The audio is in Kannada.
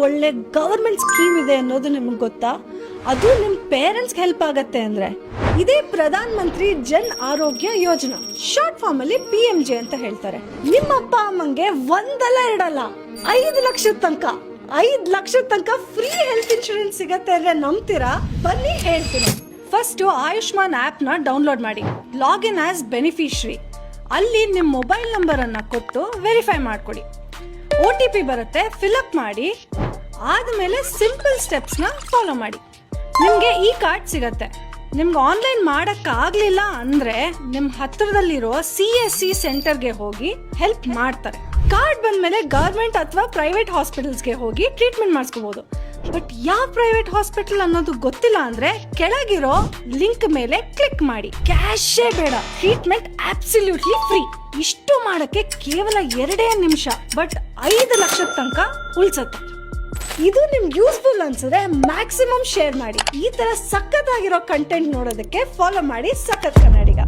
ಒಳ್ಳೆ ಗವರ್ಮೆಂಟ್ ಸ್ಕೀಮ್ ಇದೆ ಅನ್ನೋದು ನಿಮ್ಗೆ ಗೊತ್ತಾ? ಅದು ನಿಮ್ ಪೇರೆಂಟ್ಸ್ಗೆ ಹೆಲ್ಪ್ ಆಗತ್ತೆ ಅಂದ್ರೆ ಇದೇ ಪ್ರಧಾನ ಮಂತ್ರಿ ಜನ್ ಆರೋಗ್ಯ ಯೋಜನಾ, ಶಾರ್ಟ್ ಫಾರ್ಮ್ ಅಲ್ಲಿ PMJ ಅಂತ ಹೇಳ್ತಾರೆ. ನಿಮ್ಮ ಅಪ್ಪ ಅಮ್ಮಂಗೆ ಒಂದಲ್ಲ ಎರಡಲ್ಲ 5 ಲಕ್ಷದ ತನಕ ಫ್ರೀ ಹೆಲ್ತ್ ಇನ್ಶೂರೆನ್ಸ್ ಸಿಗತ್ತೆ ಅಂದ್ರೆ ನಂಬ್ತೀರಾ? ಬನ್ನಿ ಹೇಳ್ತೀನಿ. ಫಸ್ಟ್ ಆಯುಷ್ಮಾನ್ ಆಪ್ ನ ಡೌನ್ಲೋಡ್ ಮಾಡಿ, ಲಾಗಿನ್ ಆಸ್ ಬೆನಿಫಿಷರಿ. ಅಲ್ಲಿ ನಿಮ್ಮ ಮೊಬೈಲ್ ನಂಬರ್ ಅನ್ನ ಕೊಟ್ಟು ವೆರಿಫೈ ಮಾಡ್ಕೊಡಿ. OTP ಬರುತ್ತೆ, ಫಿಲ್ಅಪ್ ಮಾಡಿ. ಆದ್ಮೇಲೆ ಸಿಂಪಲ್ ಸ್ಟೆಪ್ಸ್ ನ ಫಾಲೋ ಮಾಡಿ. ನಿಮ್ಗೆ ಈ ಕಾರ್ಡ್ ಸಿಗತ್ತೆ. ನಿಮ್ಗೆ ಆನ್ಲೈನ್ ಮಾಡಕ್ ಆಗ್ಲಿಲ್ಲ ಅಂದ್ರೆ ನಿಮ್ ಹತ್ರದಲ್ಲಿರೋ CSC ಸೆಂಟರ್ಗೆ ಹೋಗಿ ಹೆಲ್ಪ್ ಮಾಡ್ತಾರೆ. ಕಾರ್ಡ್ ಬಂದ್ಮೇಲೆ ಗವರ್ಮೆಂಟ್ ಅಥವಾ ಪ್ರೈವೇಟ್ ಹಾಸ್ಪಿಟಲ್ಸ್ಗೆ ಹೋಗಿ ಟ್ರೀಟ್ಮೆಂಟ್ ಮಾಡಿಸ್ಕೋಬಹುದು. ಬಟ್ ಯಾವ ಪ್ರೈವೇಟ್ ಹಾಸ್ಪಿಟಲ್ ಅನ್ನೋದು ಗೊತ್ತಿಲ್ಲ ಅಂದ್ರೆ ಕೆಳಗಿರೋ ಲಿಂಕ್ ಮೇಲೆ ಕ್ಲಿಕ್ ಮಾಡಿ. ಕ್ಯಾಶೇ ಬೇಡ, ಟ್ರೀಟ್ಮೆಂಟ್ ಅಬ್ಸಲ್ಯೂಟ್ಲಿ ಫ್ರೀ. ಇಷ್ಟು ಮಾಡಕ್ಕೆ ಕೇವಲ 2 ನಿಮಿಷ, ಬಟ್ 5 ಲಕ್ಷದ ತನಕ ಉಳಿಸತ್ತೆ. ಇದು ನಿಮ್ಗೆ ಯೂಸ್ಫುಲ್ ಅನ್ಸಿದ್ರೆ ಮ್ಯಾಕ್ಸಿಮಮ್ ಶೇರ್ ಮಾಡಿ. ಈ ತರ ಸಖತ್ತಾಗಿರೋ ಕಂಟೆಂಟ್ ನೋಡೋದಕ್ಕೆ ಫಾಲೋ ಮಾಡಿ ಸಖತ್ ಕನ್ನಡಿಗ.